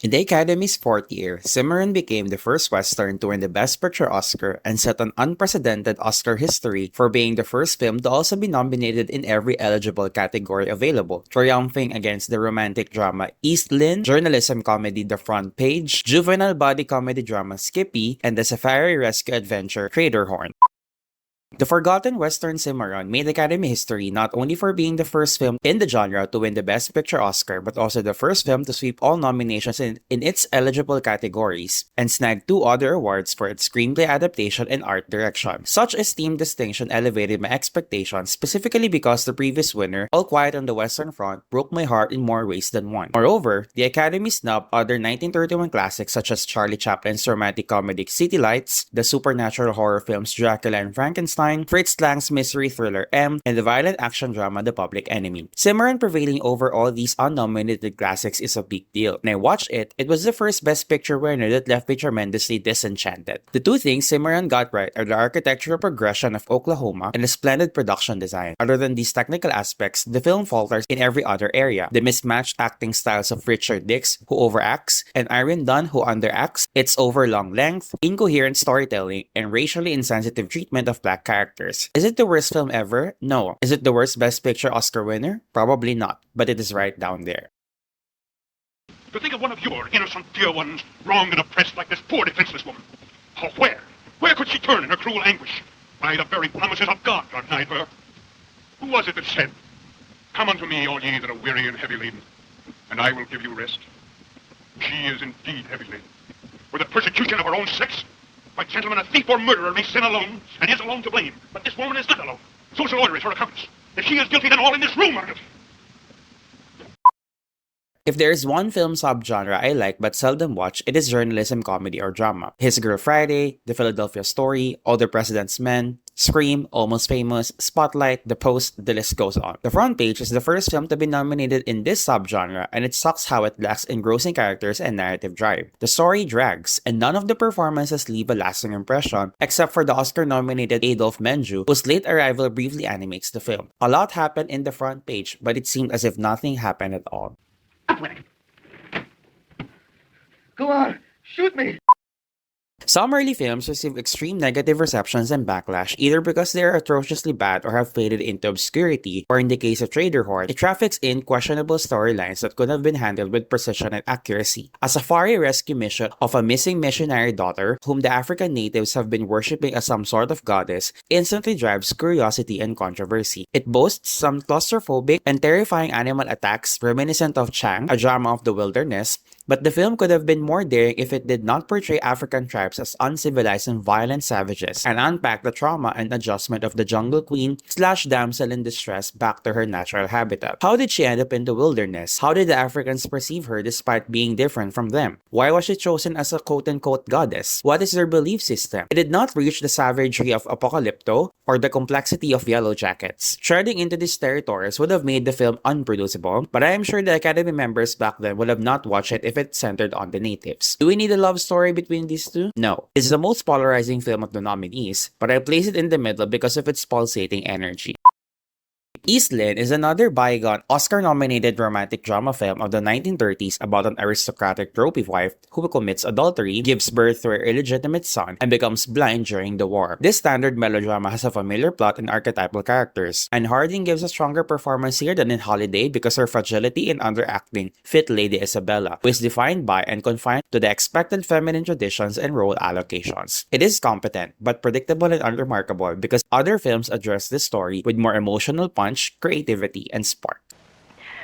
In the Academy's fourth year, Cimarron became the first Western to win the Best Picture Oscar and set an unprecedented Oscar history for being the first film to also be nominated in every eligible category available, triumphing against the romantic drama Lynne, journalism comedy The Front Page, juvenile body comedy drama Skippy, and the safari rescue adventure Craterhorn. The Forgotten Western Cimarron made Academy history not only for being the first film in the genre to win the Best Picture Oscar, but also the first film to sweep all nominations in its eligible categories, and snag 2 other awards for its screenplay adaptation and art direction. Such esteemed distinction elevated my expectations, specifically because the previous winner, All Quiet on the Western Front, broke my heart in more ways than one. Moreover, the Academy snubbed other 1931 classics such as Charlie Chaplin's romantic comedy City Lights, the supernatural horror films Dracula and Frankenstein, Fritz Lang's mystery thriller M, and the violent action drama The Public Enemy. Cimarron prevailing over all these unnominated classics is a big deal. When I watched it, it was the first Best Picture winner that left me tremendously disenchanted. The 2 things Cimarron got right are the architectural progression of Oklahoma and the splendid production design. Other than these technical aspects, the film falters in every other area. The mismatched acting styles of Richard Dix, who overacts, and Irene Dunn, who underacts, its overlong length, incoherent storytelling, and racially insensitive treatment of black characters. Is it the worst film ever? No. Is it the worst Best Picture Oscar winner? Probably not, but it is right down there. To think of one of your innocent dear ones wronged and oppressed like this poor defenseless woman. Oh, where? Where could she turn in her cruel anguish? By the very promises of God are denied her. Who was it that said, "Come unto me, all ye that are weary and heavy laden, and I will give you rest"? She is indeed heavy laden. With the persecution of her own sex, why, gentlemen, a thief or murderer may sin alone, and is alone to blame. But this woman is not alone. Social order is her accomplice. If she is guilty, then all in this room are guilty. If there is one film subgenre I like but seldom watch, it is journalism, comedy, or drama. His Girl Friday, The Philadelphia Story, All the President's Men, Scream, Almost Famous, Spotlight, The Post, the list goes on. The Front Page is the first film to be nominated in this subgenre, and it sucks how it lacks engrossing characters and narrative drive. The story drags, and none of the performances leave a lasting impression, except for the Oscar-nominated Adolphe Menjou, whose late arrival briefly animates the film. A lot happened in The Front Page, but it seemed as if nothing happened at all. Up with it. Go on, shoot me. Some early films receive extreme negative receptions and backlash either because they are atrociously bad or have faded into obscurity, or in the case of Craterhorn, it traffics in questionable storylines that could have been handled with precision and accuracy. A safari rescue mission of a missing missionary daughter, whom the African natives have been worshipping as some sort of goddess, instantly drives curiosity and controversy. It boasts some claustrophobic and terrifying animal attacks reminiscent of Chang, a drama of the wilderness, but the film could have been more daring if it did not portray African tribes as uncivilized and violent savages, and unpack the trauma and adjustment of the jungle queen / damsel in distress back to her natural habitat. How did she end up in the wilderness? How did the Africans perceive her despite being different from them? Why was she chosen as a quote-unquote goddess? What is their belief system? It did not reach the savagery of Apocalypto or the complexity of Yellow Jackets. Treading into these territories would have made the film unproducible, but I am sure the Academy members back then would have not watched it if it centered on the natives. Do we need a love story between these two? No. It's the most polarizing film of the nominees, but I place it in the middle because of its pulsating energy. Lynne is another bygone Oscar-nominated romantic drama film of the 1930s about an aristocratic trophy wife who commits adultery, gives birth to her illegitimate son, and becomes blind during the war. This standard melodrama has a familiar plot and archetypal characters, and Harding gives a stronger performance here than in Holiday because her fragility and underacting fit Lady Isabella, who is defined by and confined to the expected feminine traditions and role allocations. It is competent, but predictable and unremarkable because other films address this story with more emotional punch, creativity, and spark.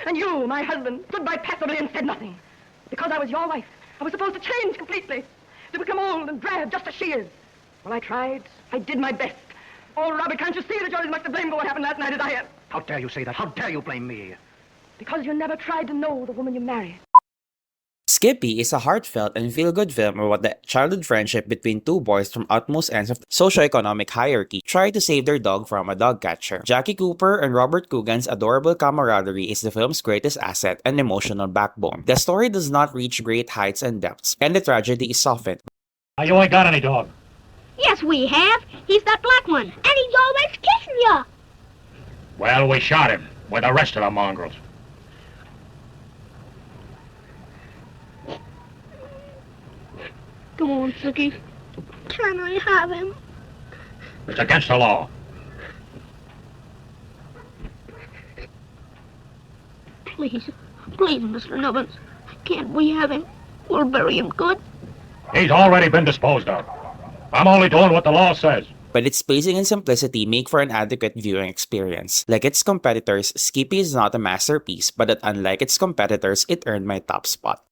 And you, my husband, stood by passively and said nothing. Because I was your wife, I was supposed to change completely, to become old and drab just as she is. Well, I tried. I did my best. Oh, Robert, can't you see that you're as much to blame for what happened last night as I am? How dare you say that? How dare you blame me? Because you never tried to know the woman you married. Skippy is a heartfelt and feel-good film about the childhood friendship between 2 boys from utmost ends of the socioeconomic hierarchy try to save their dog from a dog catcher. Jackie Cooper and Robert Coogan's adorable camaraderie is the film's greatest asset and emotional backbone. The story does not reach great heights and depths, and the tragedy is softened. You ain't got any dog. Yes, we have. He's that black one. And he's always kissing you. Well, we shot him with the rest of the mongrels. Come on, Suki. Can I have him? It's against the law. Please, please, Mr. Nubbins. Can't we have him? We'll bury him good. He's already been disposed of. I'm only doing what the law says. But its pacing and simplicity make for an adequate viewing experience. Like its competitors, Skippy is not a masterpiece, but that unlike its competitors, it earned my top spot.